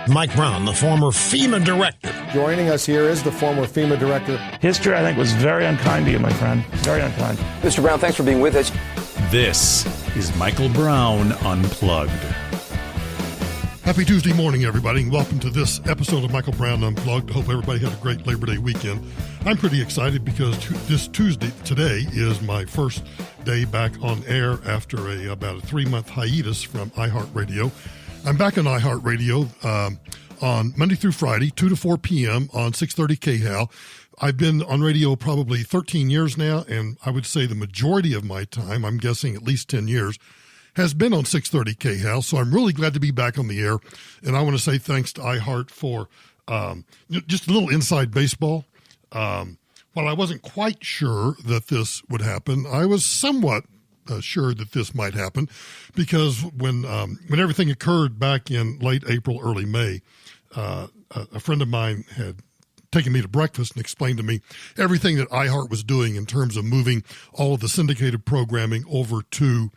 Mike Brown, the former FEMA director. Joining us here is the former FEMA director. History, I think, was very unkind to you, my friend. Very unkind. Mr. Brown, thanks for being with us. This is Michael Brown Unplugged. Happy Tuesday morning, everybody, and welcome to this episode of Michael Brown Unplugged. I hope everybody had a great Labor Day weekend. I'm pretty excited because this Tuesday, today, is my first day back on air after about a 3-month hiatus from iHeartRadio. I'm back on iHeartRadio on Monday through Friday, 2 to 4 p.m. on 630 KHAL. I've been on radio probably 13 years now, and I would say the majority of my time, I'm guessing at least 10 years, has been on 630 KHAL, so I'm really glad to be back on the air. And I want to say thanks to iHeart for just a little inside baseball. While I wasn't quite sure that this would happen, I was somewhat sure that this might happen because when everything occurred back in late April, early May, a friend of mine had taken me to breakfast and explained to me everything that iHeart was doing in terms of moving all of the syndicated programming over to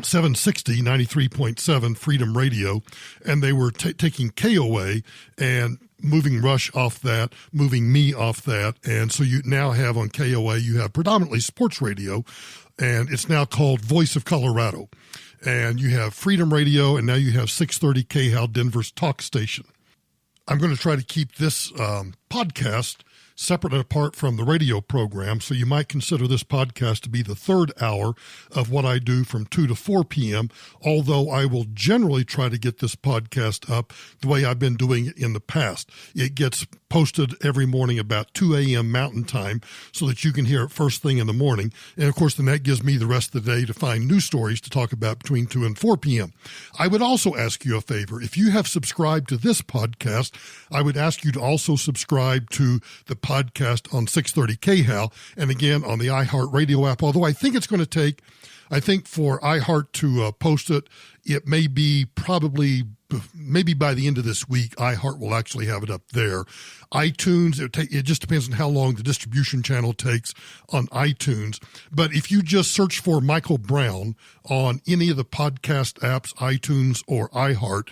760, 93.7 Freedom Radio, and they were taking KOA and moving Rush off that, moving me off that, and so you now have on KOA, you have predominantly sports radio, and it's now called Voice of Colorado, and you have Freedom Radio, and now you have 630 KHAL, Denver's talk station. I'm going to try to keep this podcast separate and apart from the radio program, so you might consider this podcast to be the third hour of what I do from 2 to 4 p.m., although I will generally try to get this podcast up the way I've been doing it in the past. It gets posted every morning about 2 a.m. Mountain Time so that you can hear it first thing in the morning. And, of course, then that gives me the rest of the day to find news stories to talk about between 2 and 4 p.m. I would also ask you a favor. If you have subscribed to this podcast, I would ask you to also subscribe to the podcast on 630 KHAL and, again, on the iHeartRadio app, although I think it's going to take, for iHeart to post it, it may be maybe by the end of this week, iHeart will actually have it up there. iTunes, it just depends on how long the distribution channel takes on iTunes. But if you just search for Michael Brown on any of the podcast apps, iTunes or iHeart,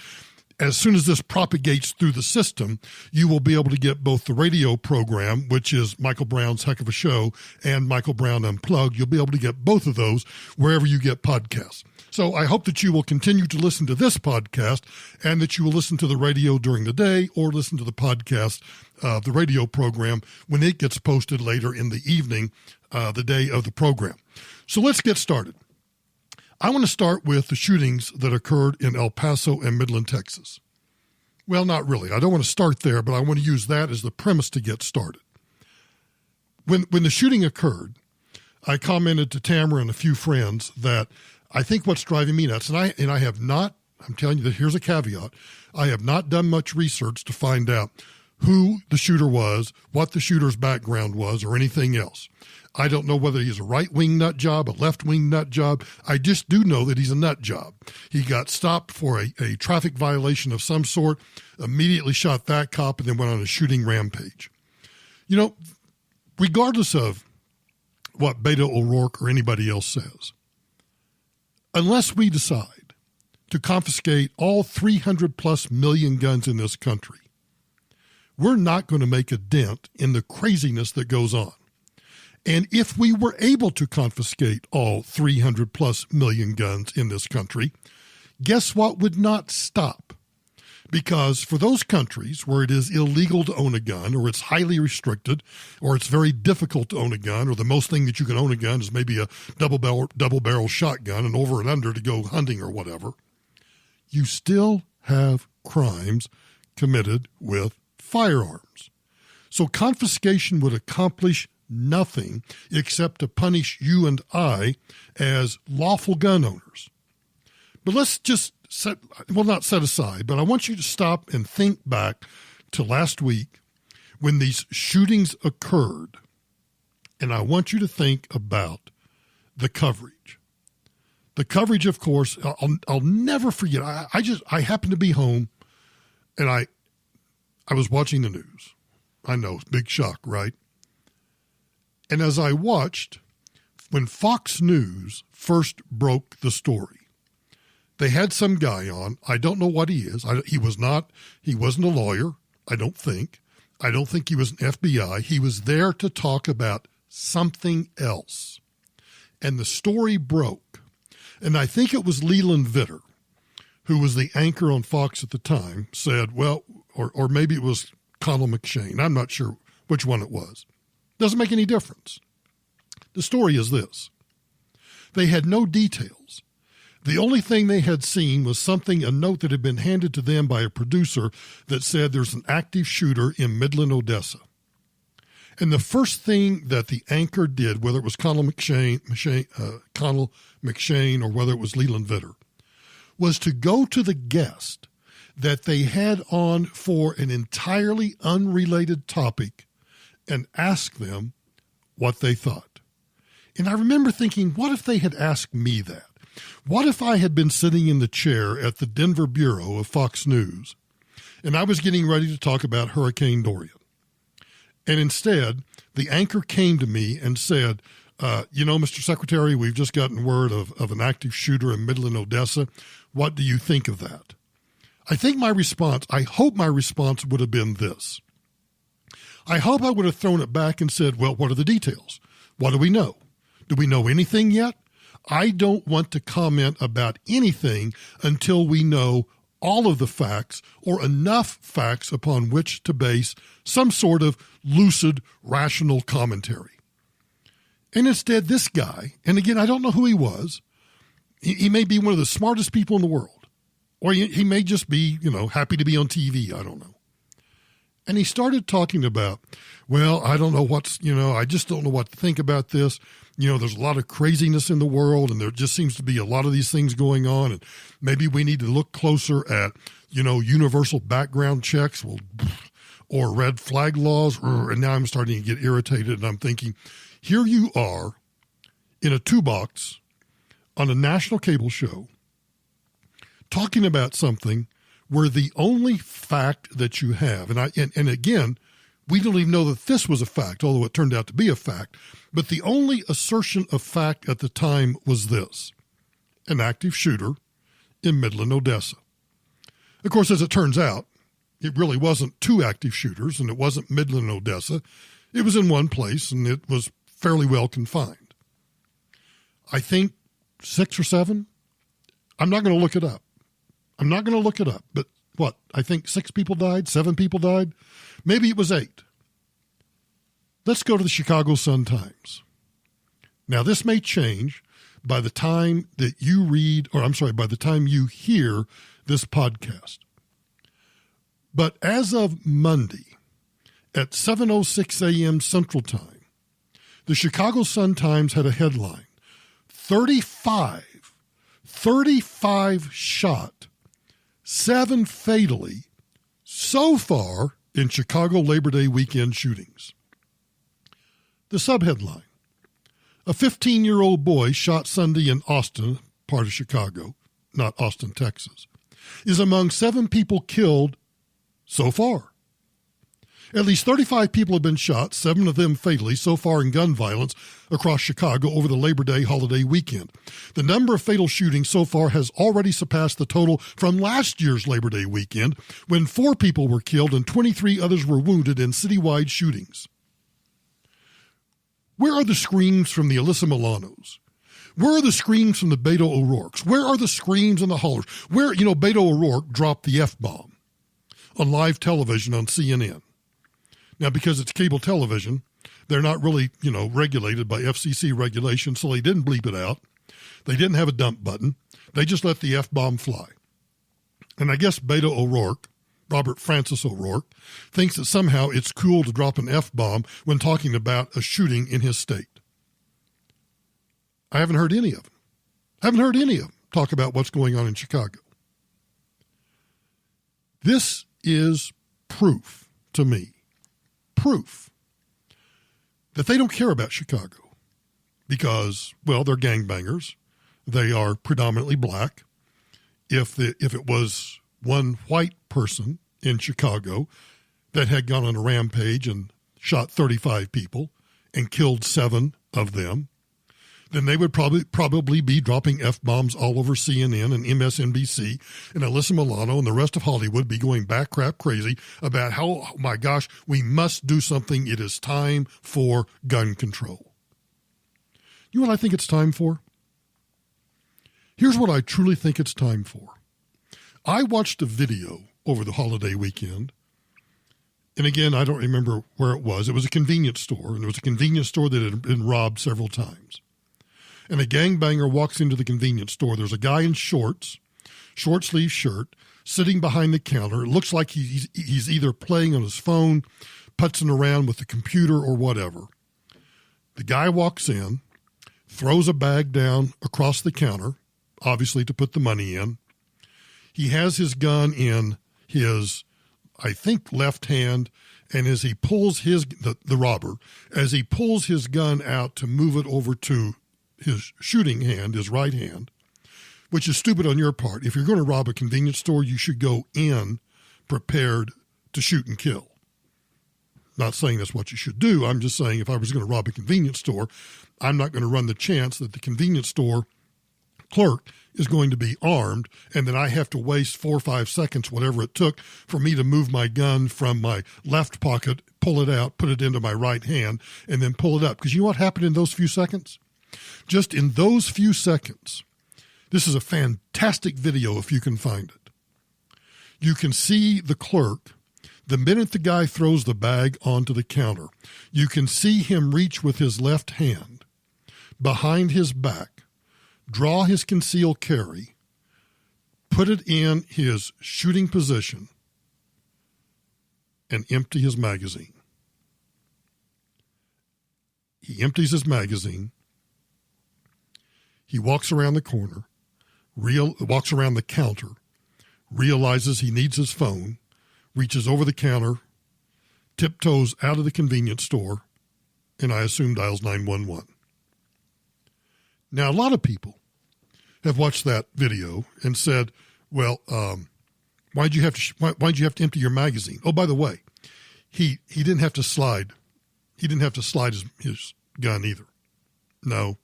as soon as this propagates through the system, you will be able to get both the radio program, which is Michael Brown's Heck of a Show, and Michael Brown Unplugged. You'll be able to get both of those wherever you get podcasts. So I hope that you will continue to listen to this podcast and that you will listen to the radio during the day or listen to the podcast, the radio program, when it gets posted later in the evening, the day of the program. So let's get started. I want to start with the shootings that occurred in El Paso and Midland, Texas. Well, not really. I don't want to start there, but I want to use that as the premise to get started. When the shooting occurred, I commented to Tamara and a few friends that I think what's driving me nuts, and I have not, I'm telling you that here's a caveat, I have not done much research to find out who the shooter was, what the shooter's background was, or anything else. I don't know whether he's a right-wing nut job, a left-wing nut job. I just do know that he's a nut job. He got stopped for a traffic violation of some sort, immediately shot that cop, and then went on a shooting rampage. You know, regardless of what Beto O'Rourke or anybody else says, unless we decide to confiscate all 300-plus million guns in this country, we're not going to make a dent in the craziness that goes on. And if we were able to confiscate all 300-plus million guns in this country, guess what would not stop? Because for those countries where it is illegal to own a gun, or it's highly restricted, or it's very difficult to own a gun, or the most thing that you can own a gun is maybe a double-barrel shotgun and over and under to go hunting or whatever, you still have crimes committed with firearms. So confiscation would accomplish nothing except to punish you and I as lawful gun owners. But let's just not set aside, but I want you to stop and think back to last week when these shootings occurred, and I want you to think about the coverage. The coverage, of course, I'll never forget. I happened to be home, and I was watching the news. I know, big shock, right? And as I watched, when Fox News first broke the story, They had some guy on. I don't know what he is. He wasn't a lawyer, I don't think. I don't think he was an FBI. He was there to talk about something else. And the story broke. And I think it was Leland Vitter, who was the anchor on Fox at the time, said, well, or maybe it was Connell McShane. I'm not sure which one it was. Doesn't make any difference. The story is this. They had no details. The only thing they had seen was a note that had been handed to them by a producer that said there's an active shooter in Midland, Odessa. And the first thing that the anchor did, whether it was Connell McShane or whether it was Leland Vitter, was to go to the guest that they had on for an entirely unrelated topic and ask them what they thought. And I remember thinking, what if they had asked me that? What if I had been sitting in the chair at the Denver bureau of Fox News and I was getting ready to talk about Hurricane Dorian? And instead, the anchor came to me and said, Mr. Secretary, we've just gotten word of an active shooter in Midland, Odessa. What do you think of that? I hope my response would have been this. I hope I would have thrown it back and said, well, what are the details? What do we know? Do we know anything yet? I don't want to comment about anything until we know all of the facts or enough facts upon which to base some sort of lucid, rational commentary. And instead, this guy, and again, I don't know who he was. He may be one of the smartest people in the world, or he may just be, happy to be on TV. I don't know. And he started talking about, well, I don't know I just don't know what to think about this. There's a lot of craziness in the world, and there just seems to be a lot of these things going on, and maybe we need to look closer at, universal background checks or red flag laws. And now I'm starting to get irritated, and I'm thinking, here you are in a 2-box on a national cable show talking about something where the only fact that you have, and again, we don't even know that this was a fact, although it turned out to be a fact, but the only assertion of fact at the time was this: an active shooter in Midland, Odessa. Of course, as it turns out, it really wasn't 2 active shooters, and it wasn't Midland, Odessa. It was in one place, and it was fairly well confined. I think 6 or 7. I'm not going to look it up. But what? I think 6 people died, 7 people died. Maybe it was 8. Let's go to the Chicago Sun-Times. Now, this may change by the time that you by the time you hear this podcast. But as of Monday at 7:06 a.m. Central Time, the Chicago Sun-Times had a headline: 35 shot, 7 fatally so far in Chicago Labor Day weekend shootings. The subheadline: a 15-year-old boy shot Sunday in Austin, part of Chicago, not Austin, Texas, is among 7 people killed so far. At least 35 people have been shot, 7 of them fatally, so far in gun violence across Chicago over the Labor Day holiday weekend. The number of fatal shootings so far has already surpassed the total from last year's Labor Day weekend, when 4 people were killed and 23 others were wounded in citywide shootings. Where are the screams from the Alyssa Milanos? Where are the screams from the Beto O'Rourke's? Where are the screams and the hollers? Where, Beto O'Rourke dropped the F-bomb on live television on CNN. Now, because it's cable television, they're not really, regulated by FCC regulations, so they didn't bleep it out. They didn't have a dump button. They just let the F-bomb fly. And I guess Beto O'Rourke, Robert Francis O'Rourke, thinks that somehow it's cool to drop an F-bomb when talking about a shooting in his state. I haven't heard any of them. Talk about what's going on in Chicago. This is proof to me. Proof that they don't care about Chicago because, well, they're gangbangers. They are predominantly black. If it was one white person in Chicago that had gone on a rampage and shot 35 people and killed 7 of them, then they would probably be dropping F-bombs all over CNN and MSNBC, and Alyssa Milano and the rest of Hollywood be going back crap crazy about how, oh my gosh, we must do something. It is time for gun control. You know what I think it's time for? Here's what I truly think it's time for. I watched a video over the holiday weekend, and again, I don't remember where it was. It was a convenience store, and it was a convenience store that had been robbed several times. And a gangbanger walks into the convenience store. There's a guy in shorts, short-sleeve shirt, sitting behind the counter. It looks like he's either playing on his phone, putzing around with the computer, or whatever. The guy walks in, throws a bag down across the counter, obviously to put the money in. He has his gun in his, I think, left hand, and as he pulls the robber, as he pulls his gun out to move it over to his shooting hand, his right hand, which is stupid on your part. If you're going to rob a convenience store, you should go in prepared to shoot and kill. Not saying that's what you should do. I'm just saying if I was going to rob a convenience store, I'm not going to run the chance that the convenience store clerk is going to be armed, and then I have to waste 4 or 5 seconds, whatever it took, for me to move my gun from my left pocket, pull it out, put it into my right hand, and then pull it up. Because you know what happened in those few seconds? Just in those few seconds, this is a fantastic video if you can find it. You can see the clerk, the minute the guy throws the bag onto the counter, you can see him reach with his left hand behind his back, draw his concealed carry, put it in his shooting position, and empty his magazine. He empties his magazine. He walks around the corner, walks around the counter, realizes he needs his phone, reaches over the counter, tiptoes out of the convenience store, and I assume dials 911. Now, a lot of people have watched that video and said, well, why'd you have to empty your magazine? Oh, by the way, he didn't have to slide. He didn't have to slide his gun either. No,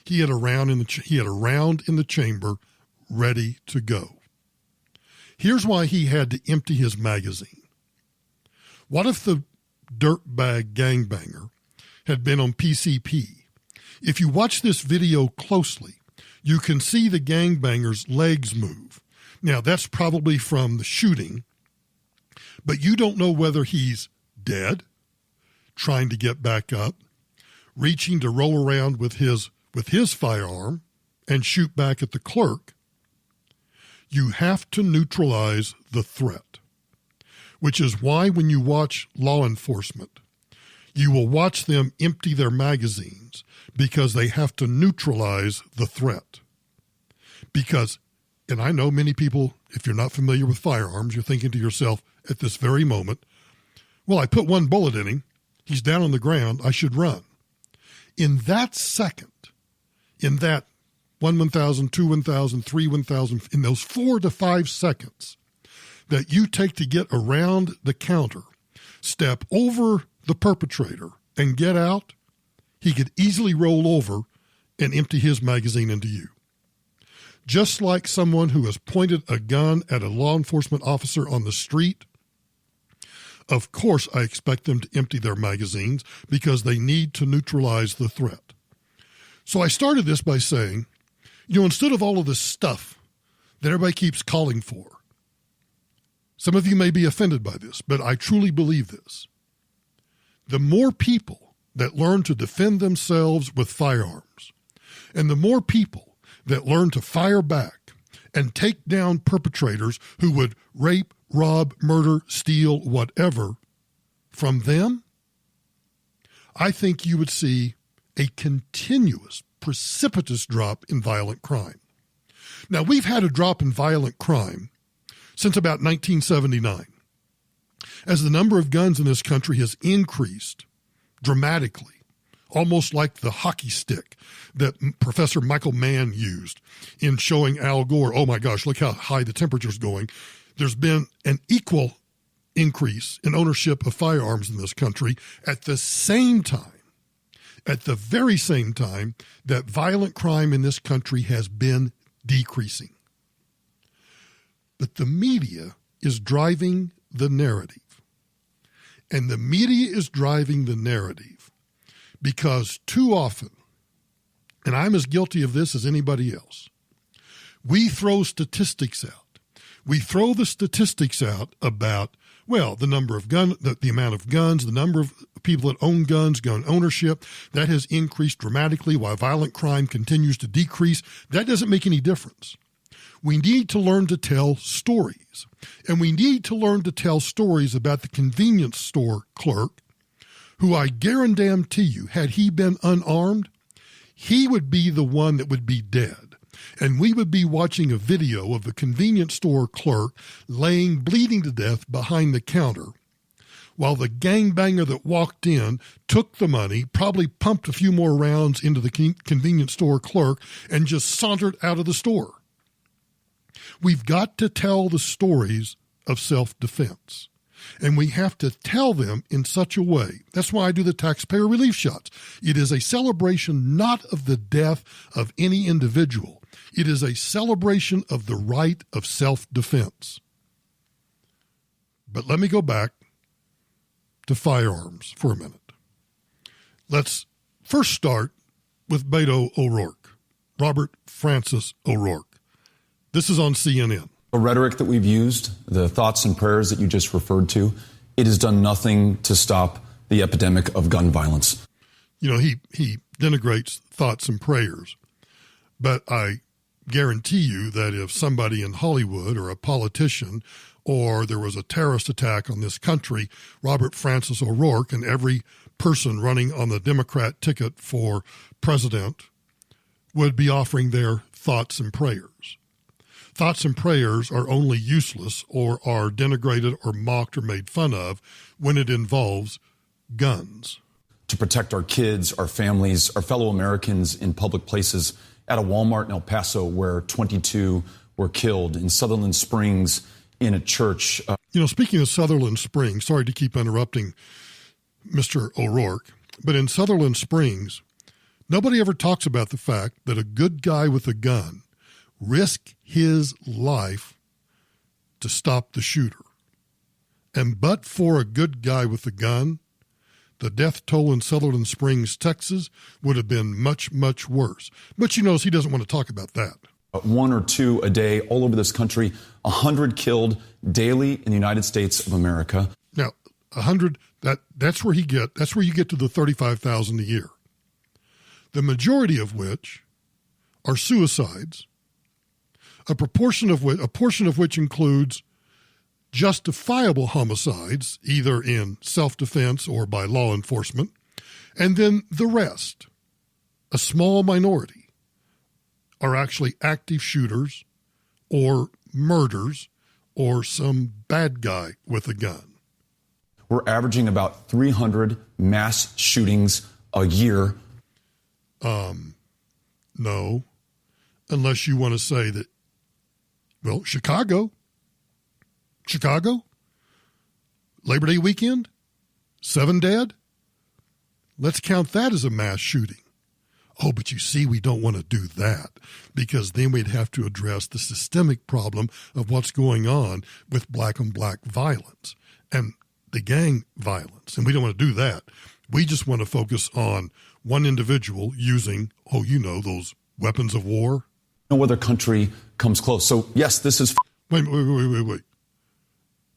he had a round in the chamber ready to go. Here's why he had to empty his magazine. What if the dirtbag gangbanger had been on PCP? If you watch this video closely, you can see the gangbanger's legs move. Now, that's probably from the shooting, but you don't know whether he's dead, trying to get back up, reaching to roll around with his firearm and shoot back at the clerk. You have to neutralize the threat, which is why when you watch law enforcement, you will watch them empty their magazines because they have to neutralize the threat. Because, and I know many people, if you're not familiar with firearms, you're thinking to yourself at this very moment, well, I put one bullet in him. He's down on the ground. I should run. In that second, in that 1,000, 2, 1,000, 3, 1,000, in those 4 to 5 seconds that you take to get around the counter, step over the perpetrator and get out, he could easily roll over and empty his magazine into you. Just like someone who has pointed a gun at a law enforcement officer on the street, of course I expect them to empty their magazines because they need to neutralize the threat. So I started this by saying, instead of all of this stuff that everybody keeps calling for, some of you may be offended by this, but I truly believe this. The more people that learn to defend themselves with firearms, and the more people that learn to fire back and take down perpetrators who would rape, rob, murder, steal, whatever from them, I think you would see a continuous, precipitous drop in violent crime. Now, we've had a drop in violent crime since about 1979. As the number of guns in this country has increased dramatically, almost like the hockey stick that Professor Michael Mann used in showing Al Gore, oh my gosh, look how high the temperature's going. There's been an equal increase in ownership of firearms in this country. At the same time, at the very same time that violent crime in this country has been decreasing. But the media is driving the narrative. And the media is driving the narrative because too often, and I'm as guilty of this as anybody else, we throw statistics out. We throw the statistics out about, well, the number of the amount of guns, the number of people that own guns, gun ownership, that has increased dramatically while violent crime continues to decrease. That doesn't make any difference. We need to learn to tell stories. And we need to learn to tell stories about the convenience store clerk who I guarantee you, had he been unarmed, he would be the one that would be dead. And we would be watching a video of the convenience store clerk laying bleeding to death behind the counter while the gangbanger that walked in took the money, probably pumped a few more rounds into the convenience store clerk, and just sauntered out of the store. We've got to tell the stories of self-defense, and we have to tell them in such a way. That's why I do the taxpayer relief shots. It is a celebration not of the death of any individual. It is a celebration of the right of self-defense. But let me go back to firearms for a minute. Let's first start with Beto O'Rourke, Robert Francis O'Rourke. This is on CNN. The rhetoric that we've used, the thoughts and prayers that you just referred to, it has done nothing to stop the epidemic of gun violence. You know, he denigrates thoughts and prayers, but I guarantee you that if somebody in Hollywood or a politician or there was a terrorist attack on this country, Robert Francis O'Rourke and every person running on the Democrat ticket for president would be offering their thoughts and prayers. Thoughts and prayers are only useless or are denigrated or mocked or made fun of when it involves guns. To protect our kids, our families, our fellow Americans in public places, at a Walmart in El Paso where 22 were killed, in Sutherland Springs in a church. Speaking of Sutherland Springs, sorry to keep interrupting Mr. O'Rourke, but in Sutherland Springs, nobody ever talks about the fact that a good guy with a gun risked his life to stop the shooter. And but for a good guy with a gun, the death toll in Sutherland Springs, Texas, would have been much, much worse. But you notice he doesn't want to talk about that. One or two a day all over this country, 100 killed daily in the United States of America. Now, 100, that's where you get to the 35,000 a year. The majority of which are suicides, a portion of which includes justifiable homicides, either in self-defense or by law enforcement, and then the rest, a small minority, are actually active shooters or murders or some bad guy with a gun. We're averaging about 300 mass shootings a year. No, unless you want to say that, well, Chicago, Labor Day weekend, 7 dead. Let's count that as a mass shooting. Oh, but you see, we don't want to do that because then we'd have to address the systemic problem of what's going on with black on black violence and the gang violence. And we don't want to do that. We just want to focus on one individual using, those weapons of war. No other country comes close. So, yes, this is... Wait.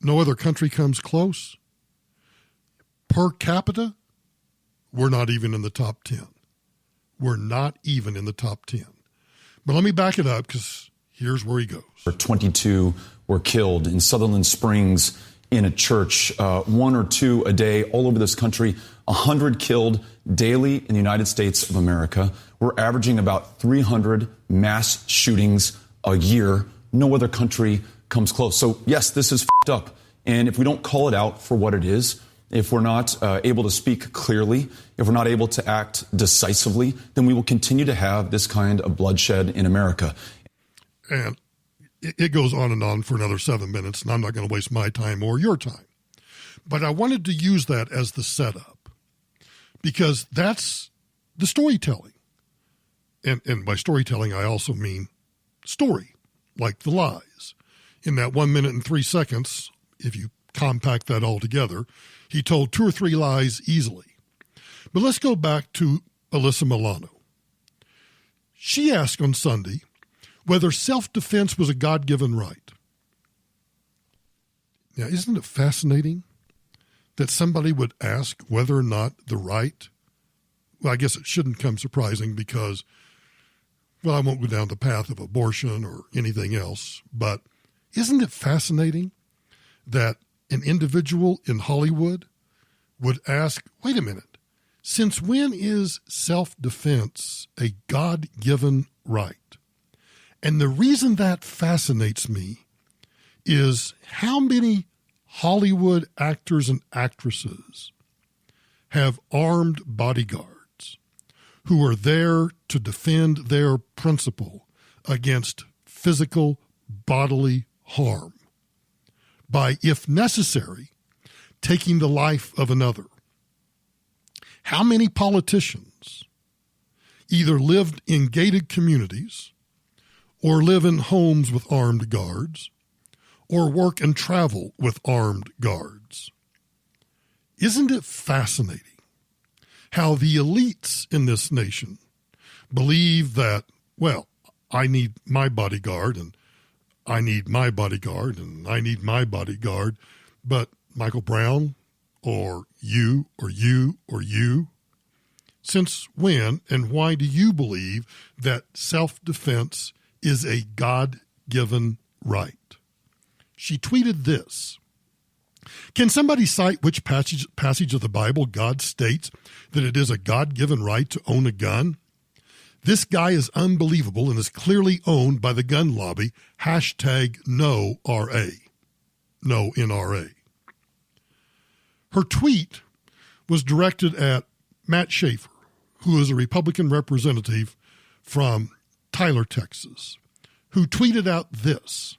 No other country comes close? Per capita, we're not even in the top 10. We're not even in the top 10. But let me back it up because here's where he goes. 22 were killed in Sutherland Springs in a church, one or two a day all over this country, 100 killed daily in the United States of America. We're averaging about 300 mass shootings a year. No other country comes close. So, yes, this is f***ed up. And if we don't call it out for what it is, if we're not able to speak clearly, if we're not able to act decisively, then we will continue to have this kind of bloodshed in America. And it goes on and on for another 7 minutes, and I'm not going to waste my time or your time. But I wanted to use that as the setup because that's the storytelling. And by storytelling, I also mean story, like the lies. In that 1 minute and 3 seconds, if you compact that all together, he told 2 or 3 lies easily. But let's go back to Alyssa Milano. She asked on Sunday whether self-defense was a God-given right. Now, isn't it fascinating that somebody would ask whether or not the right, well, I guess it shouldn't come surprising because, well, I won't go down the path of abortion or anything else, but isn't it fascinating that an individual in Hollywood would ask, wait a minute, since when is self-defense a God-given right? And the reason that fascinates me is how many Hollywood actors and actresses have armed bodyguards who are there to defend their principle against physical bodily harm by, if necessary, taking the life of another. How many politicians either lived in gated communities or live in homes with armed guards or work and travel with armed guards? Isn't it fascinating how the elites in this nation believe that, well, I need my bodyguard and I need my bodyguard and I need my bodyguard, but Michael Brown or you or you or you, since when and why do you believe that self-defense is a God-given right? She tweeted this. Can somebody cite which passage of the Bible God states that it is a God-given right to own a gun? This guy is unbelievable and is clearly owned by the gun lobby. #NoRA. No NRA. Her tweet was directed at Matt Schaefer, who is a Republican representative from Tyler, Texas, who tweeted out this: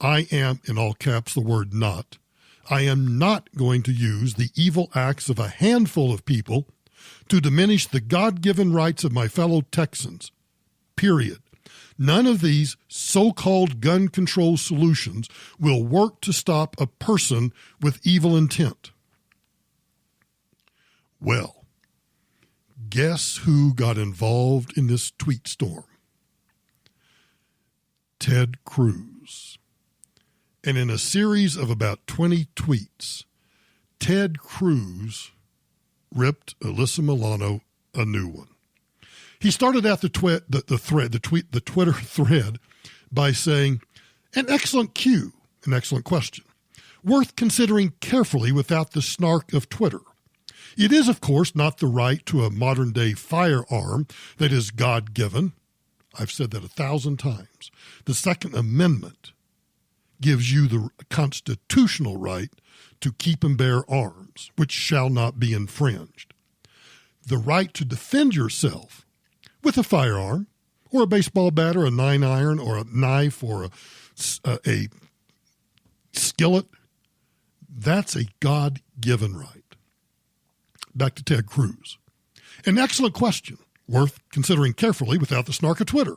I am, in all caps, the word not, I am not going to use the evil acts of a handful of people to diminish the God-given rights of my fellow Texans, period. None of these so-called gun control solutions will work to stop a person with evil intent. Well, guess who got involved in this tweet storm? Ted Cruz. And in a series of about 20 tweets, Ted Cruz ripped Alyssa Milano a new one. He started out the Twitter thread by saying, an excellent cue, an excellent question, worth considering carefully without the snark of Twitter. It is, of course, not the right to a modern-day firearm that is God-given. I've said that 1,000 times. The Second Amendment gives you the constitutional right to keep and bear arms, which shall not be infringed. The right to defend yourself with a firearm or a baseball bat or a 9-iron or a knife or a skillet, that's a God-given right. Back to Ted Cruz. An excellent question, worth considering carefully without the snark of Twitter.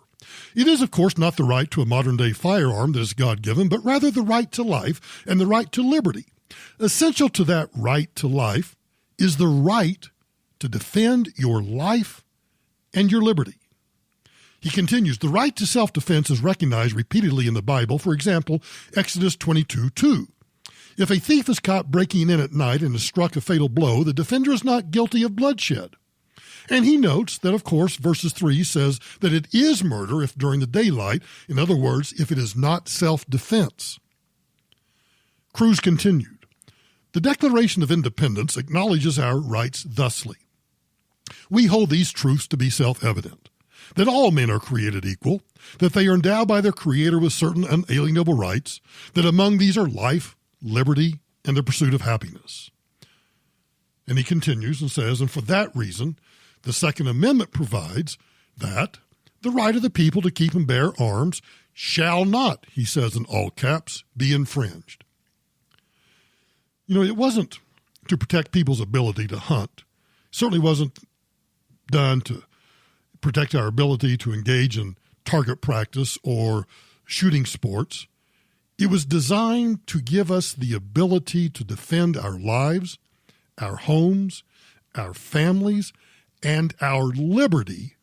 It is, of course, not the right to a modern-day firearm that is God-given, but rather the right to life and the right to liberty. Essential to that right to life is the right to defend your life and your liberty. He continues, the right to self-defense is recognized repeatedly in the Bible. For example, Exodus 22:2. If a thief is caught breaking in at night and is struck a fatal blow, the defender is not guilty of bloodshed. And he notes that, of course, verses 3 says that it is murder if during the daylight, in other words, if it is not self-defense. Cruz continued, the Declaration of Independence acknowledges our rights thusly. We hold these truths to be self-evident, that all men are created equal, that they are endowed by their Creator with certain unalienable rights, that among these are life, liberty, and the pursuit of happiness. And he continues and says, and for that reason, the Second Amendment provides that the right of the people to keep and bear arms shall not, he says in all caps, be infringed. You know, it wasn't to protect people's ability to hunt. It certainly wasn't done to protect our ability to engage in target practice or shooting sports. It was designed to give us the ability to defend our lives, our homes, our families, and our liberty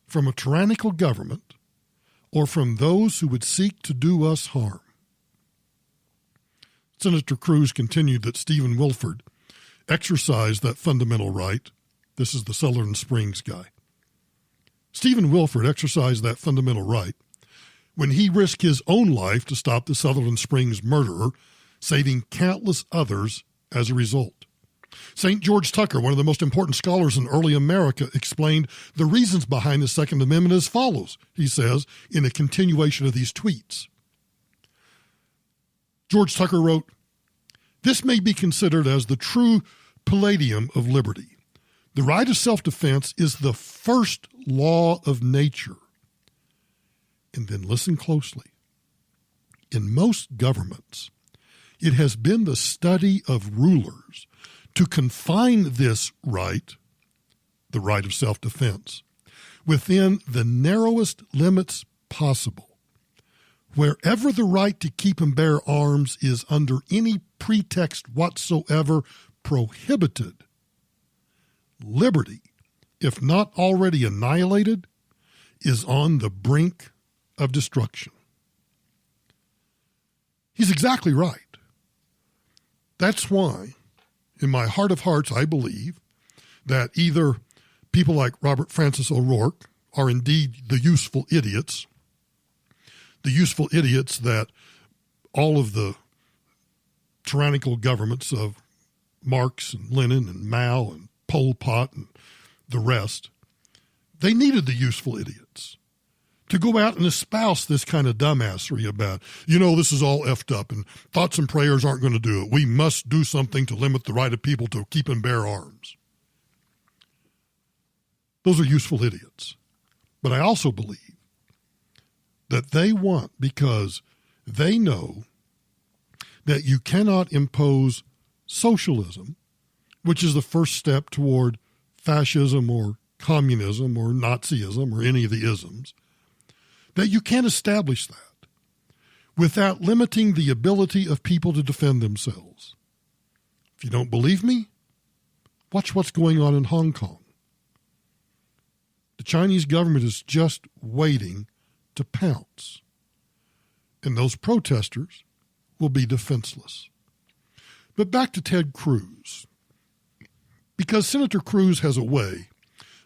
from a tyrannical government or from those who would seek to do us harm. Senator Cruz continued that Stephen Wilford exercised that fundamental right. This is the Sutherland Springs guy. Stephen Wilford exercised that fundamental right when he risked his own life to stop the Sutherland Springs murderer, saving countless others as a result. St. George Tucker, one of the most important scholars in early America, explained the reasons behind the Second Amendment as follows, he says, in a continuation of these tweets. George Tucker wrote, "This may be considered as the true palladium of liberty. The right of self-defense is the first law of nature." And then listen closely. In most governments, it has been the study of rulers to confine this right, the right of self-defense, within the narrowest limits possible. Wherever the right to keep and bear arms is under any pretext whatsoever prohibited, liberty, if not already annihilated, is on the brink of destruction. He's exactly right. That's why, in my heart of hearts, I believe that either people like Robert Francis O'Rourke are indeed the useful idiots that all of the tyrannical governments of Marx and Lenin and Mao and Pol Pot and the rest, they needed the useful idiots to go out and espouse this kind of dumbassery about, this is all effed up and thoughts and prayers aren't going to do it. We must do something to limit the right of people to keep and bear arms. Those are useful idiots. But I also believe that they want, because they know that you cannot impose socialism, which is the first step toward fascism or communism or Nazism or any of the isms, that you can't establish that without limiting the ability of people to defend themselves. If you don't believe me, watch what's going on in Hong Kong. The Chinese government is just waiting to pounce, and those protesters will be defenseless. But back to Ted Cruz, because Senator Cruz has a way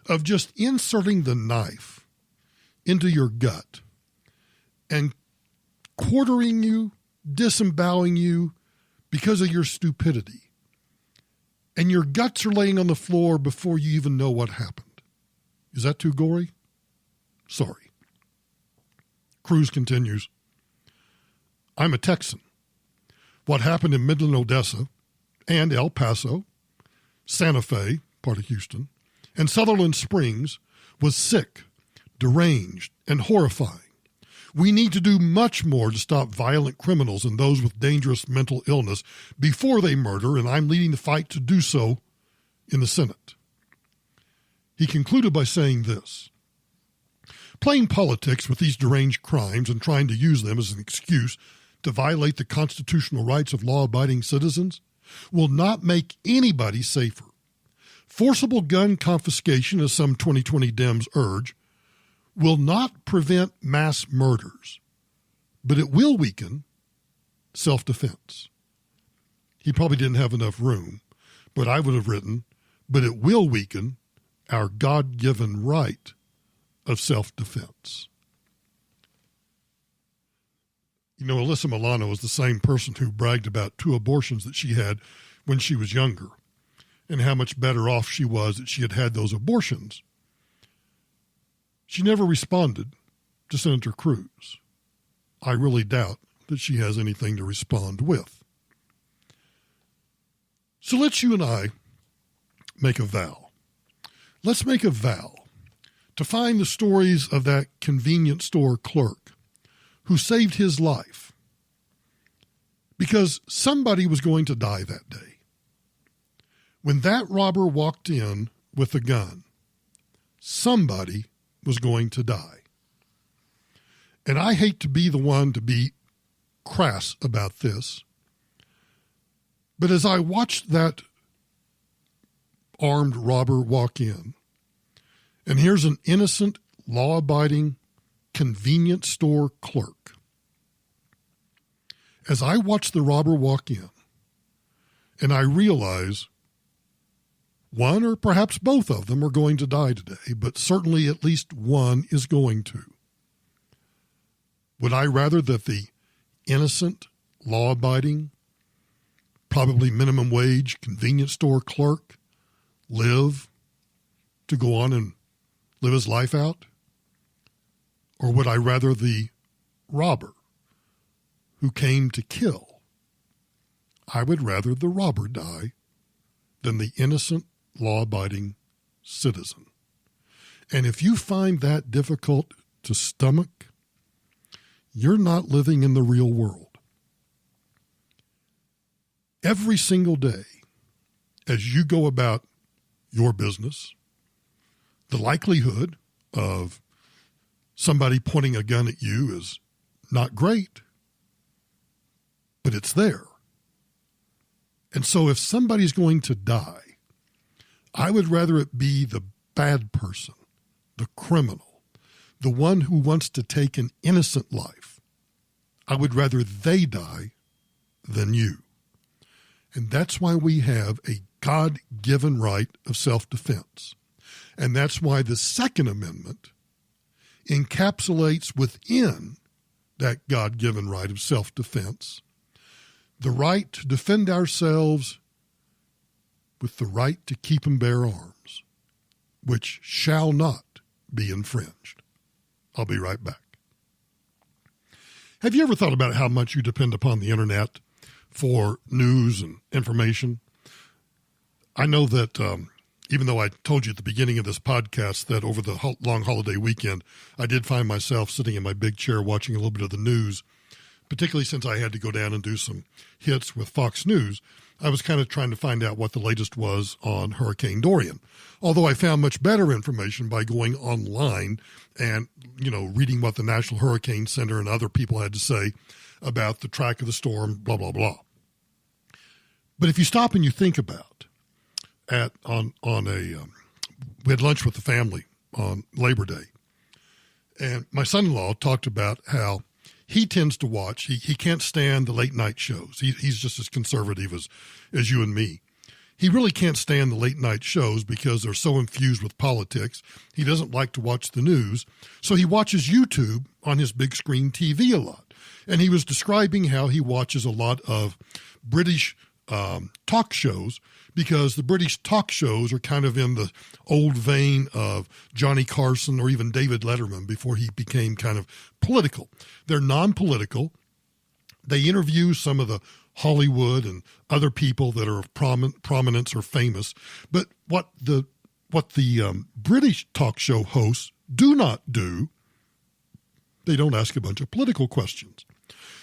of just inserting the knife into your gut and quartering you, disemboweling you because of your stupidity. And your guts are laying on the floor before you even know what happened. Is that too gory? Sorry. Cruz continues, "I'm a Texan. What happened in Midland, Odessa, and El Paso, Santa Fe, part of Houston, and Sutherland Springs was sick, deranged, and horrifying. We need to do much more to stop violent criminals and those with dangerous mental illness before they murder, and I'm leading the fight to do so in the Senate." He concluded by saying this, "Playing politics with these deranged crimes and trying to use them as an excuse to violate the constitutional rights of law-abiding citizens will not make anybody safer. Forcible gun confiscation, as some 2020 Dems urge, will not prevent mass murders, but it will weaken self-defense." He probably didn't have enough room, but I would have written, "but it will weaken our God-given right of self-defense." Alyssa Milano is the same person who bragged about 2 abortions that she had when she was younger and how much better off she was that she had had those abortions. She never responded to Senator Cruz. I really doubt that she has anything to respond with. So let's you and I make a vow. Let's make a vow to find the stories of that convenience store clerk who saved his life because somebody was going to die that day. When that robber walked in with a gun somebody was going to die. And I hate to be the one to be crass about this, but as I watched that armed robber walk in, and here's an innocent, law-abiding convenience store clerk. As I watch the robber walk in, and I realize one or perhaps both of them are going to die today, but certainly at least one is going to. Would I rather that the innocent, law-abiding, probably minimum wage convenience store clerk live to go on and live his life out? Or would I rather the robber who came to kill? I would rather the robber die than the innocent, law-abiding citizen. And if you find that difficult to stomach, you're not living in the real world. Every single day, as you go about your business, the likelihood of somebody pointing a gun at you is not great, but it's there. And so if somebody's going to die, I would rather it be the bad person, the criminal, the one who wants to take an innocent life. I would rather they die than you. And that's why we have a God-given right of self-defense. And that's why the Second Amendment encapsulates within that God-given right of self-defense the right to defend ourselves with the right to keep and bear arms, which shall not be infringed. I'll be right back. Have you ever thought about how much you depend upon the internet for news and information? I know that even though I told you at the beginning of this podcast that over the long holiday weekend, I did find myself sitting in my big chair watching a little bit of the news, particularly since I had to go down and do some hits with Fox News. I was kind of trying to find out what the latest was on Hurricane Dorian, although I found much better information by going online and, reading what the National Hurricane Center and other people had to say about the track of the storm, blah, blah, blah. But if you stop and you think about we had lunch with the family on Labor Day, and my son-in-law talked about how he tends to watch, he can't stand the late night shows. He's just as conservative as you and me. He really can't stand the late night shows because they're so infused with politics. He doesn't like to watch the news. So he watches YouTube on his big screen TV a lot. And he was describing how he watches a lot of British talk shows because the British talk shows are kind of in the old vein of Johnny Carson or even David Letterman before he became kind of political. They're non-political. They interview some of the Hollywood and other people that are of prominence or famous. But what the British talk show hosts do not do, they don't ask a bunch of political questions.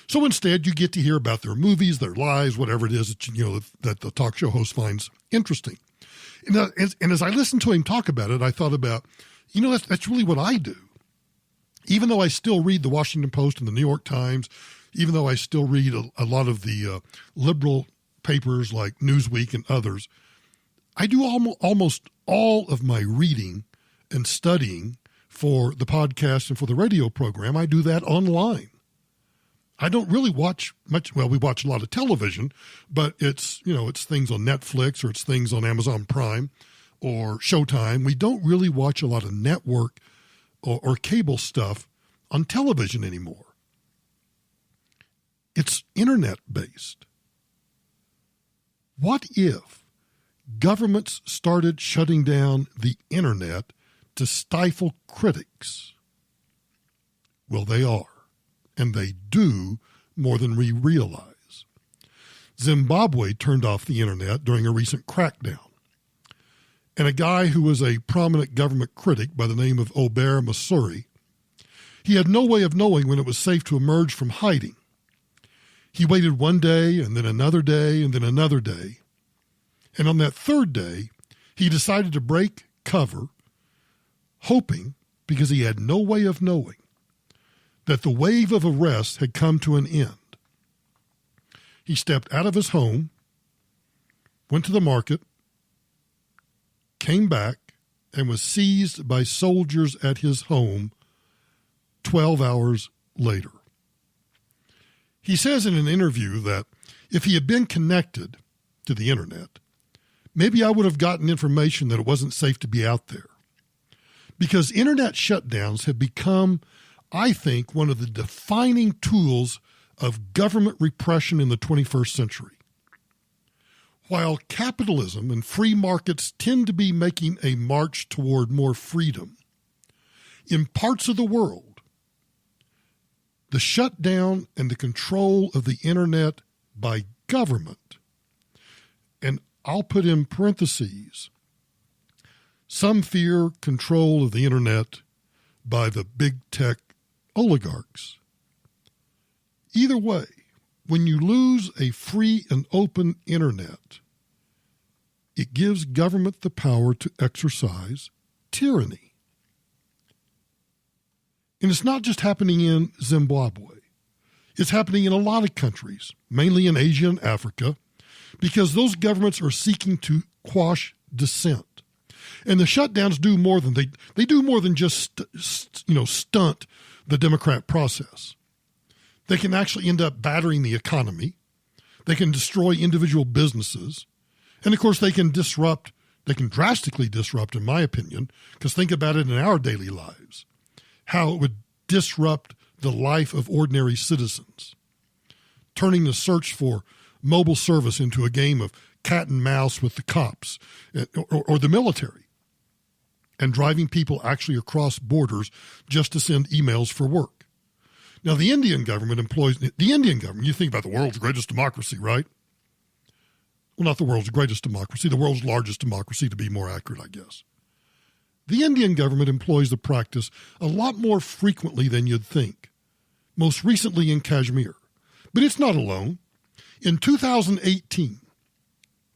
So instead, you get to hear about their movies, their lives, whatever it is that the talk show host finds interesting. And as I listened to him talk about it, I thought about, that's really what I do. Even though I still read the Washington Post and the New York Times, even though I still read a lot of the liberal papers like Newsweek and others, I do almost all of my reading and studying for the podcast and for the radio program. I do that online. I don't really watch much. Well, we watch a lot of television, but it's things on Netflix or it's things on Amazon Prime or Showtime. We don't really watch a lot of network or cable stuff on television anymore. It's internet-based. What if governments started shutting down the internet to stifle critics? Well, they are, and they do more than we realize. Zimbabwe turned off the internet during a recent crackdown, and a guy who was a prominent government critic by the name of Ober Masuri, he had no way of knowing when it was safe to emerge from hiding. He waited one day and then another day and then another day. And on that third day, he decided to break cover hoping, because he had no way of knowing, that the wave of arrests had come to an end. He stepped out of his home, went to the market, came back, and was seized by soldiers at his home 12 hours later. He says in an interview that if he had been connected to the internet, maybe I would have gotten information that it wasn't safe to be out there. Because internet shutdowns have become, I think, one of the defining tools of government repression in the 21st century. While capitalism and free markets tend to be making a march toward more freedom, in parts of the world, the shutdown and the control of the internet by government, and I'll put in parentheses, some fear control of the internet by the big tech oligarchs. Either way, when you lose a free and open internet, it gives government the power to exercise tyranny. And it's not just happening in Zimbabwe. It's happening in a lot of countries, mainly in Asia and Africa, because those governments are seeking to quash dissent. And the shutdowns do more than they do more than just stunt the democratic process. They can actually end up battering the economy. They can destroy individual businesses. And, of course, they can drastically disrupt, in my opinion, because think about it in our daily lives, how it would disrupt the life of ordinary citizens, turning the search for mobile service into a game of cat and mouse with the cops or the military, and driving people actually across borders just to send emails for work. Now, the Indian government, you think about the world's greatest democracy, right? Well, not the world's greatest democracy, the world's largest democracy, to be more accurate, I guess. The Indian government employs the practice a lot more frequently than you'd think, most recently in Kashmir. But it's not alone. In 2018,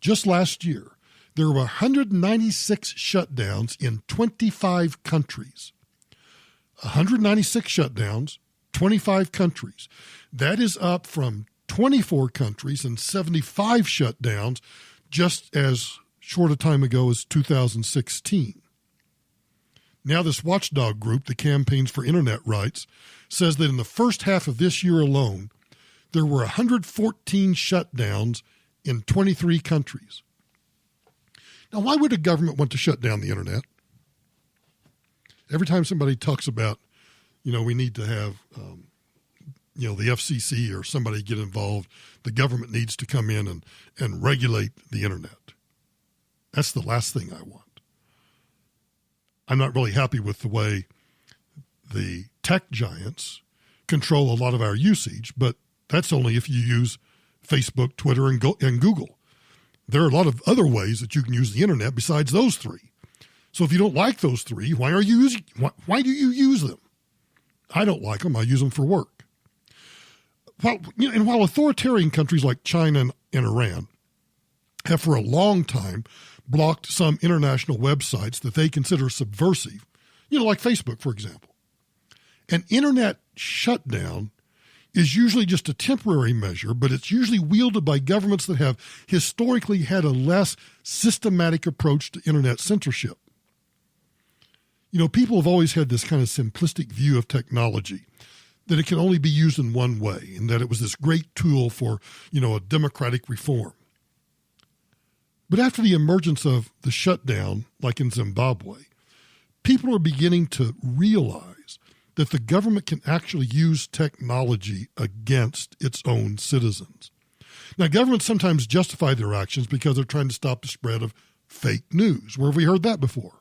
just last year, there were 196 shutdowns in 25 countries. 196 shutdowns, 25 countries. That is up from 24 countries and 75 shutdowns just as short a time ago as 2016. Now this watchdog group, the Campaigns for Internet Rights, says that in the first half of this year alone, there were 114 shutdowns in 23 countries. Now, why would a government want to shut down the internet? Every time somebody talks about, we need to have, the FCC or somebody get involved, the government needs to come in and regulate the internet. That's the last thing I want. I'm not really happy with the way the tech giants control a lot of our usage, but that's only if you use Facebook, Twitter, and Google. There are a lot of other ways that you can use the internet besides those three. So if you don't like those three, why do you use them? I don't like them. I use them for work. While authoritarian countries like China and Iran have for a long time blocked some international websites that they consider subversive, like Facebook, for example, an internet shutdown is usually just a temporary measure, but it's usually wielded by governments that have historically had a less systematic approach to internet censorship. People have always had this kind of simplistic view of technology, that it can only be used in one way, and that it was this great tool for, a democratic reform. But after the emergence of the shutdown, like in Zimbabwe, people are beginning to realize that the government can actually use technology against its own citizens. Now, governments sometimes justify their actions because they're trying to stop the spread of fake news. Where have we heard that before?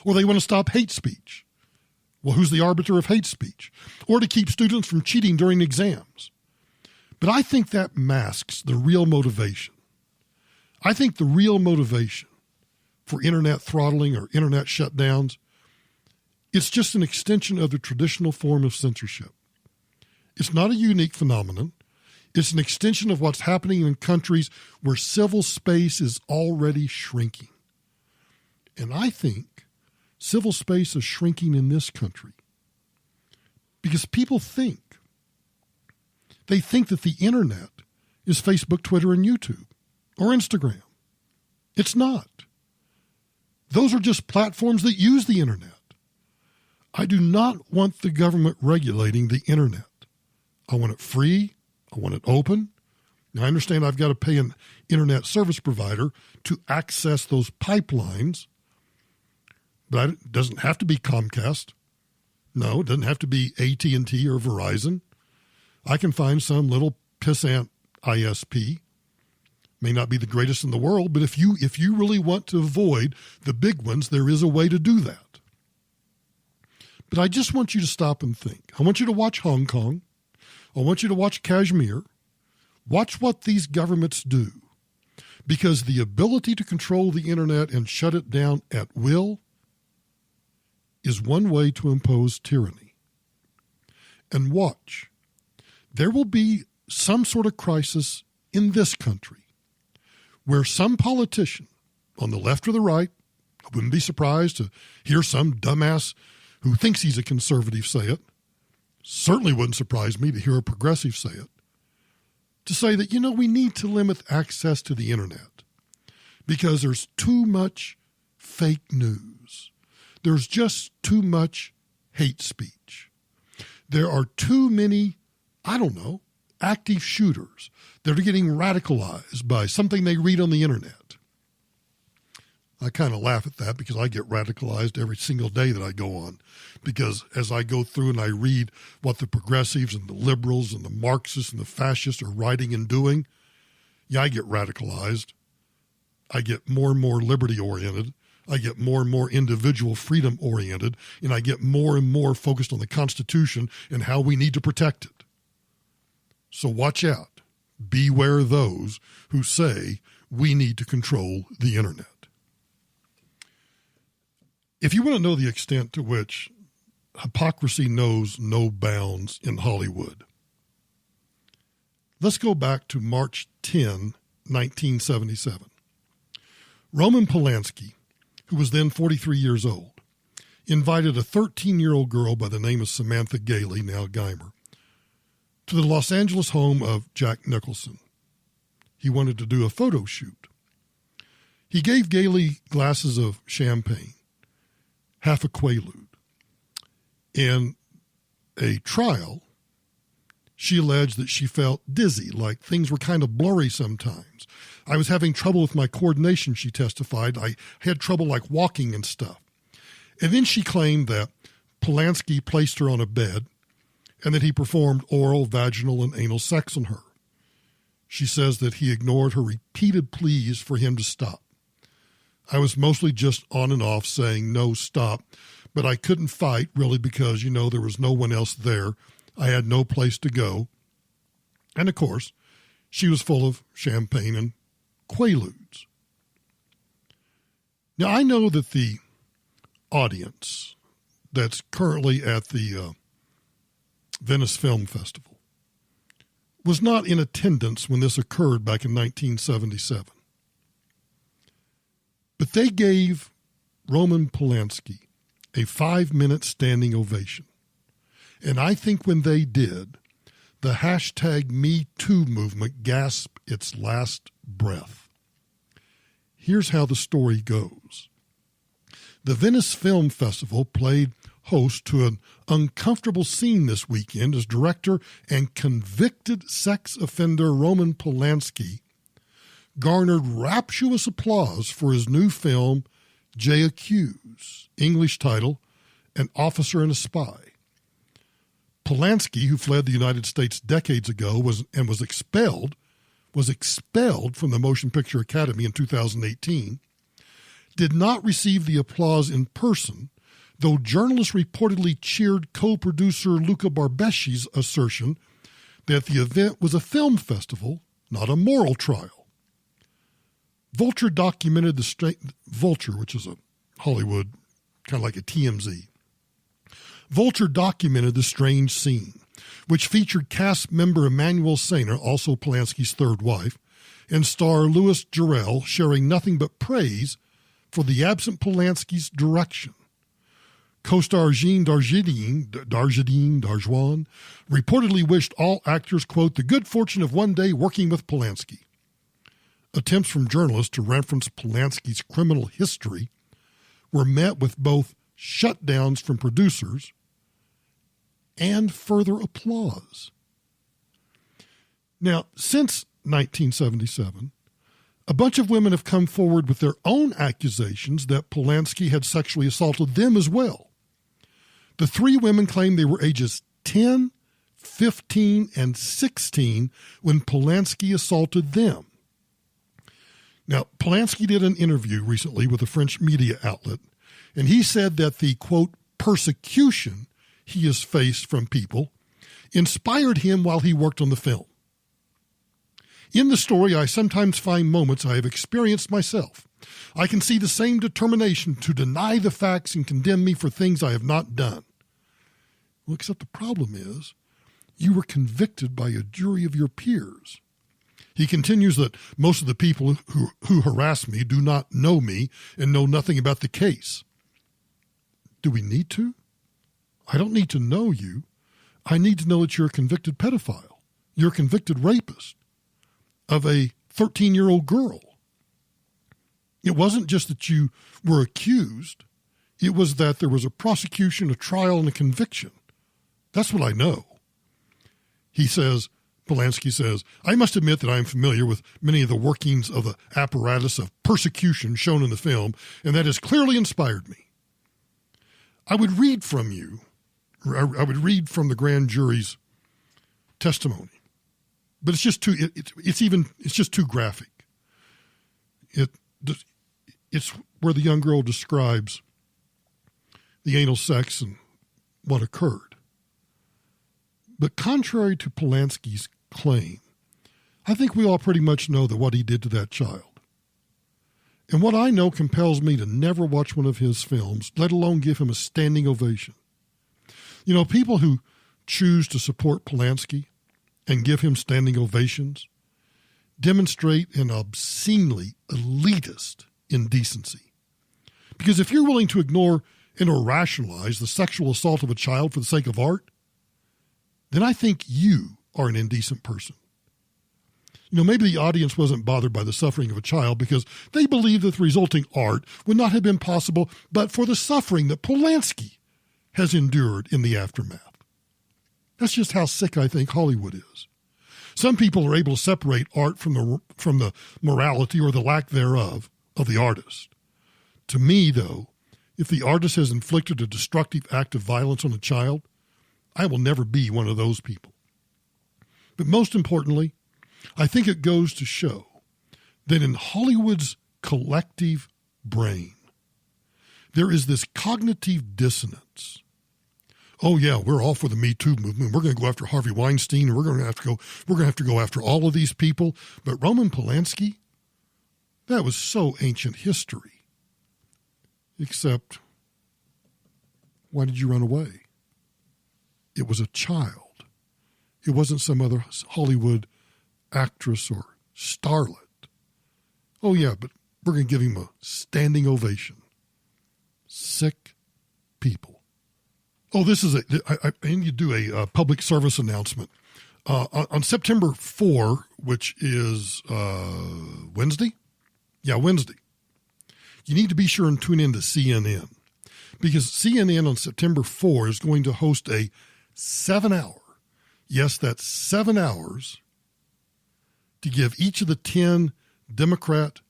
Or they want to stop hate speech. Well, who's the arbiter of hate speech? Or to keep students from cheating during exams. But I think that masks the real motivation. I think the real motivation for internet throttling or internet shutdowns, it's just an extension of the traditional form of censorship. It's not a unique phenomenon. It's an extension of what's happening in countries where civil space is already shrinking. And I think civil space is shrinking in this country because people think that the internet is Facebook, Twitter, and YouTube or Instagram. It's not. Those are just platforms that use the internet. I do not want the government regulating the internet. I want it free. I want it open. Now, I understand I've got to pay an internet service provider to access those pipelines, but it doesn't have to be Comcast. No, it doesn't have to be AT&T or Verizon. I can find some little pissant ISP. May not be the greatest in the world, but if you really want to avoid the big ones, there is a way to do that. But I just want you to stop and think. I want you to watch Hong Kong. I want you to watch Kashmir. Watch what these governments do. Because the ability to control the internet and shut it down at will is one way to impose tyranny. And watch. There will be some sort of crisis in this country where some politician on the left or the right, I wouldn't be surprised to hear some dumbass who thinks he's a conservative say it, certainly wouldn't surprise me to hear a progressive say it, to say that, we need to limit access to the internet because there's too much fake news. There's just too much hate speech. There are too many, active shooters that are getting radicalized by something they read on the internet. I kind of laugh at that because I get radicalized every single day that I go on. Because as I go through and I read what the progressives and the liberals and the Marxists and the fascists are writing and doing, I get radicalized. I get more and more liberty-oriented. I get more and more individual freedom-oriented. And I get more and more focused on the Constitution and how we need to protect it. So watch out. Beware those who say we need to control the internet. If you want to know the extent to which hypocrisy knows no bounds in Hollywood, let's go back to March 10, 1977. Roman Polanski, who was then 43 years old, invited a 13-year-old girl by the name of Samantha Gailey, now Geimer, to the Los Angeles home of Jack Nicholson. He wanted to do a photo shoot. He gave Gailey glasses of champagne, half a Quaalude. In a trial, she alleged that she felt dizzy, like things were kind of blurry sometimes. I was having trouble with my coordination, she testified. I had trouble like walking and stuff. And then she claimed that Polanski placed her on a bed and that he performed oral, vaginal, and anal sex on her. She says that he ignored her repeated pleas for him to stop. I was mostly just on and off saying, no, stop. But I couldn't fight, really, because, there was no one else there. I had no place to go. And, of course, she was full of champagne and Quaaludes. Now, I know that the audience that's currently at the Venice Film Festival was not in attendance when this occurred back in 1977. But they gave Roman Polanski a 5-minute standing ovation. And I think when they did, the hashtag #MeToo movement gasped its last breath. Here's how the story goes. The Venice Film Festival played host to an uncomfortable scene this weekend as director and convicted sex offender Roman Polanski garnered rapturous applause for his new film, J. Accuse, English title, An Officer and a Spy. Polanski, who fled the United States decades ago was expelled from the Motion Picture Academy in 2018, did not receive the applause in person, though journalists reportedly cheered co-producer Luca Barbesci's assertion that the event was a film festival, not a moral trial. Vulture documented Vulture, which is a Hollywood, kind of like a TMZ. Vulture documented the strange scene, which featured cast member Emmanuel Sainer, also Polanski's third wife, and star Louis Jarrell sharing nothing but praise for the absent Polanski's direction, Co-star Jean Darjuan reportedly wished all actors, quote, the good fortune of one day working with Polanski. Attempts from journalists to reference Polanski's criminal history were met with both shutdowns from producers and further applause. Now, since 1977, a bunch of women have come forward with their own accusations that Polanski had sexually assaulted them as well. The three women claimed they were ages 10, 15, and 16 when Polanski assaulted them. Now, Polanski did an interview recently with a French media outlet, and he said that the, quote, persecution he has faced from people inspired him while he worked on the film. In the story, I sometimes find moments I have experienced myself. I can see the same determination to deny the facts and condemn me for things I have not done. Well, except the problem is, you were convicted by a jury of your peers. He continues that most of the people who harass me do not know me and know nothing about the case. Do we need to? I don't need to know you. I need to know that you're a convicted pedophile. You're a convicted rapist of a 13-year-old girl. It wasn't just that you were accused. It was that there was a prosecution, a trial, and a conviction. That's what I know. He says, Polanski says, I must admit that I am familiar with many of the workings of the apparatus of persecution shown in the film, and that has clearly inspired me. I would read from you, I would read from the grand jury's testimony, but it's just too, it's just too graphic. It's where the young girl describes the anal sex and what occurred. But contrary to Polanski's claim, I think we all pretty much know that what he did to that child. And what I know compels me to never watch one of his films, let alone give him a standing ovation. You know, people who choose to support Polanski and give him standing ovations demonstrate an obscenely elitist indecency. Because if you're willing to ignore and or rationalize the sexual assault of a child for the sake of art, then I think you are an indecent person. You know, maybe the audience wasn't bothered by the suffering of a child because they believed that the resulting art would not have been possible but for the suffering that Polanski has endured in the aftermath. That's just how sick I think Hollywood is. Some people are able to separate art from the morality or the lack thereof of the artist. To me, though, if the artist has inflicted a destructive act of violence on a child, I will never be one of those people. But most importantly, I think it goes to show that in Hollywood's collective brain, there is this cognitive dissonance. Oh yeah, we're all for the Me Too movement. We're going to go after Harvey Weinstein, and we're going to have to go after all of these people. But Roman Polanski, that was so ancient history. Except, why did you run away? It was a child. It wasn't some other Hollywood actress or starlet. Oh yeah, but we're going to give him a standing ovation. Sick people. Oh, this is I need to do a public service announcement. On September 4, which is Wednesday? Yeah, Wednesday. You need to be sure and tune in to CNN because CNN on September 4 is going to host a 7-hour, yes, that's 7 hours, to give each of the 10 Democrat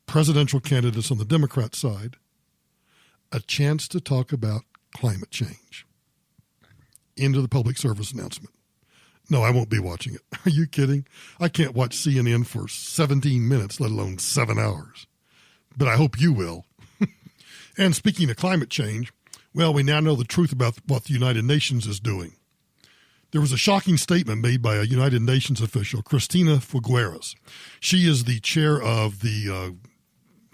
presidential candidates on the Democrat side a chance to talk about climate change. Into the public service announcement. No, I won't be watching it. Are you kidding? I can't watch CNN for 17 minutes, let alone 7 hours. But I hope you will. And speaking of climate change, well, we now know the truth about what the United Nations is doing. There was a shocking statement made by a United Nations official, Cristina Figueres. She is the chair of the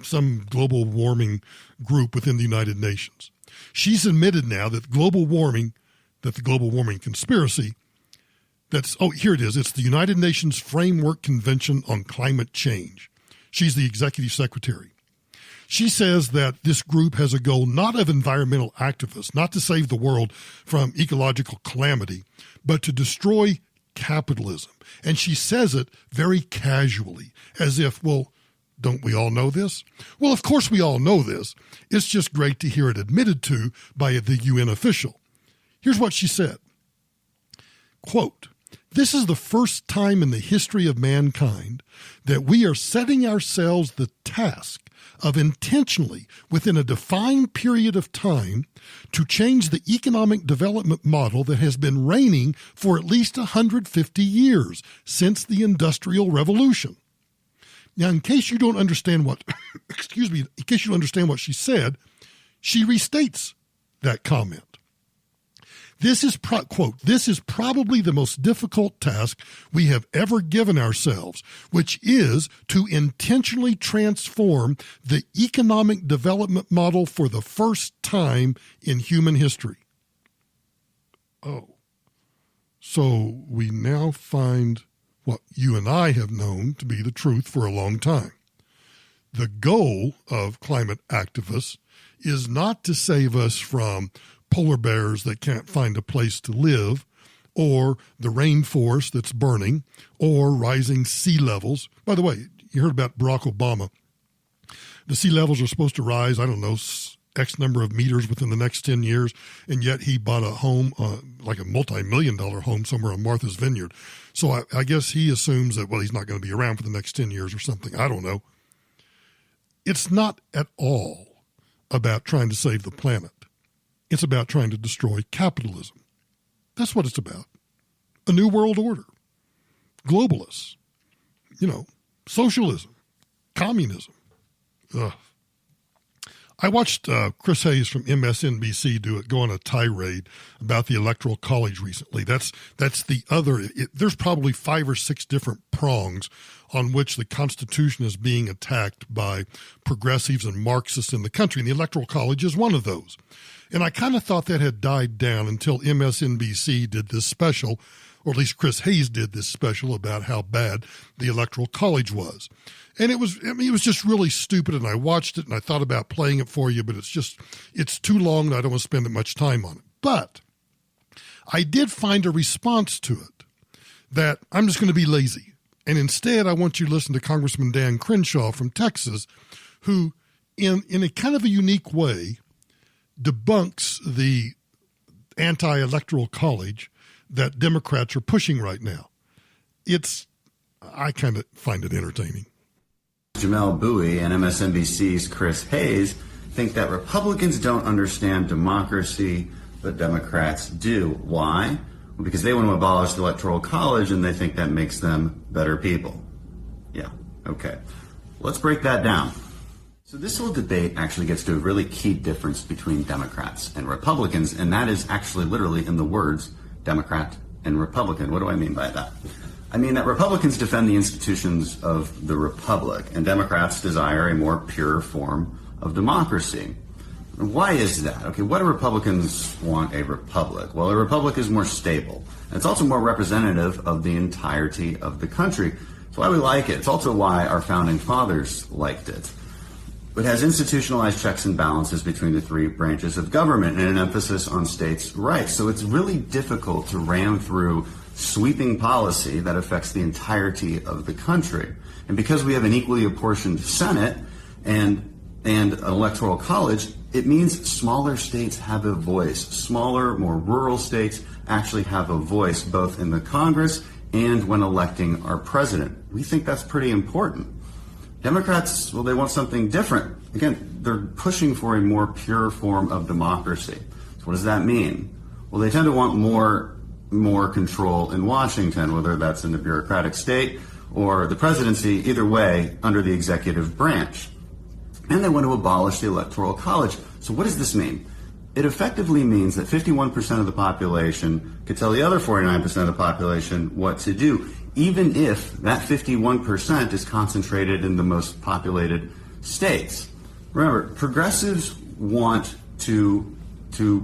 some global warming group within the United Nations. She's admitted now that the global warming conspiracy, here it is. It's the United Nations Framework Convention on Climate Change. She's the executive secretary. She says that this group has a goal not of environmental activists, not to save the world from ecological calamity, but to destroy capitalism. And she says it very casually, as if, well, don't we all know this? Well, of course we all know this. It's just great to hear it admitted to by the UN official. Here's what she said. Quote, "This is the first time in the history of mankind that we are setting ourselves the task of intentionally, within a defined period of time, to change the economic development model that has been reigning for at least 150 years since the Industrial Revolution." Now, in case you don't understand what, in case you don't understand what she said, she restates that comment. This is, quote, "This is probably the most difficult task we have ever given ourselves, which is to intentionally transform the economic development model for the first time in human history." Oh, so we now find what you and I have known to be the truth for a long time. The goal of climate activists is not to save us from polar bears that can't find a place to live, or the rainforest that's burning, or rising sea levels. By the way, you heard about Barack Obama. The sea levels are supposed to rise, I don't know, X number of meters within the next 10 years, and yet he bought a home, like a multi-million-dollar home somewhere on Martha's Vineyard. So I guess he assumes that, well, he's not going to be around for the next 10 years or something. I don't know. It's not at all about trying to save the planet. It's about trying to destroy capitalism. That's what it's about. A new world order. Globalists. Socialism. Communism. Ugh. I watched Chris Hayes from MSNBC go on a tirade about the Electoral College recently. That's the other. There's probably 5 or 6 different prongs on which the Constitution is being attacked by progressives and Marxists in the country, and the Electoral College is one of those. And I kind of thought that had died down until MSNBC did this special, or at least Chris Hayes did this special about how bad the Electoral College was. And it was just really stupid, and I watched it and I thought about playing it for you, but it's too long and I don't want to spend much time on it. But I did find a response to it that I'm just going to be lazy. And instead, I want you to listen to Congressman Dan Crenshaw from Texas, who in a kind of a unique way debunks the anti-electoral college that Democrats are pushing right now. I kind of find it entertaining. Jamel Bowie and MSNBC's Chris Hayes think that Republicans don't understand democracy, but Democrats do. Why? Well, because they want to abolish the Electoral College and they think that makes them better people. Yeah, okay. Let's break that down. So this whole debate actually gets to a really key difference between Democrats and Republicans, and that is actually literally in the words Democrat and Republican. What do I mean by that? I mean that Republicans defend the institutions of the Republic, and Democrats desire a more pure form of democracy. Why is that? Okay, why do Republicans want a republic? Well, a republic is more stable, and it's also more representative of the entirety of the country. That's why we like it. It's also why our founding fathers liked it. It has institutionalized checks and balances between the 3 branches of government and an emphasis on states' rights. So it's really difficult to ram through sweeping policy that affects the entirety of the country. And because we have an equally apportioned Senate and an electoral college, it means smaller states have a voice. Smaller, more rural states actually have a voice both in the Congress and when electing our president. We think that's pretty important. Democrats, well, they want something different. Again, they're pushing for a more pure form of democracy. So what does that mean? Well, they tend to want more control in Washington, whether that's in the bureaucratic state or the presidency, either way, under the executive branch. And they want to abolish the Electoral College. So what does this mean? It effectively means that 51% of the population could tell the other 49% of the population what to do, even if that 51% is concentrated in the most populated states. Remember, progressives want to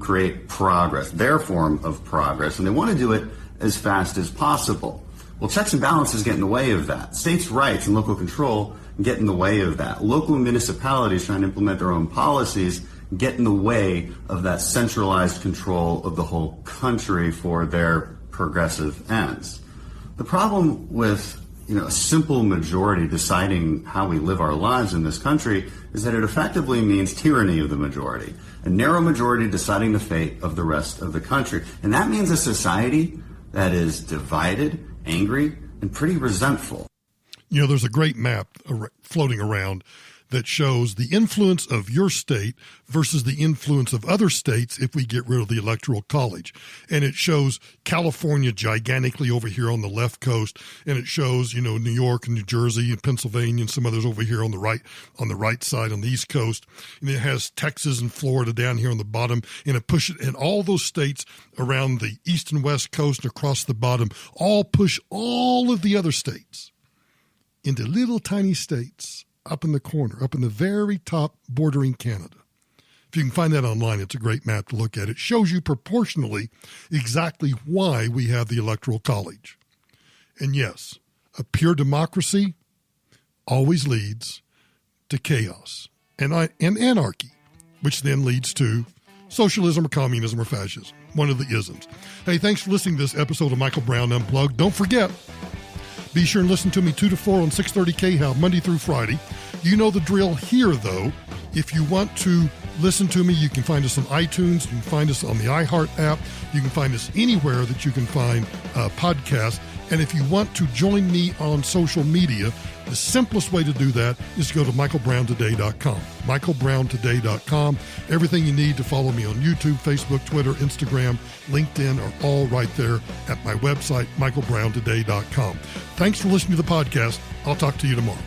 create progress, their form of progress, and they want to do it as fast as possible. Well, checks and balances get in the way of that. States' rights and local control get in the way of that. Local municipalities trying to implement their own policies get in the way of that centralized control of the whole country for their progressive ends. The problem with a simple majority deciding how we live our lives in this country is that it effectively means tyranny of the majority, a narrow majority deciding the fate of the rest of the country. And that means a society that is divided, angry, and pretty resentful. There's a great map floating around that shows the influence of your state versus the influence of other states if we get rid of the Electoral College. And it shows California gigantically over here on the left coast, and it shows, New York and New Jersey and Pennsylvania and some others over here on the right side on the East Coast. And it has Texas and Florida down here on the bottom, and it pushes, and all those states around the East and West Coast and across the bottom all push all of the other states into little tiny states up in the corner, up in the very top bordering Canada. If you can find that online, it's a great map to look at. It shows you proportionally exactly why we have the Electoral College. And yes, a pure democracy always leads to chaos and anarchy, which then leads to socialism or communism or fascism, one of the isms. Hey, thanks for listening to this episode of Michael Brown Unplugged. Don't forget, be sure and listen to me 2 to 4 on 630 KHAL, Monday through Friday. You know the drill here, though. If you want to listen to me, you can find us on iTunes. You can find us on the iHeart app. You can find us anywhere that you can find podcasts. And if you want to join me on social media, the simplest way to do that is to go to michaelbrowntoday.com. michaelbrowntoday.com. Everything you need to follow me on YouTube, Facebook, Twitter, Instagram, LinkedIn are all right there at my website, michaelbrowntoday.com. Thanks for listening to the podcast. I'll talk to you tomorrow.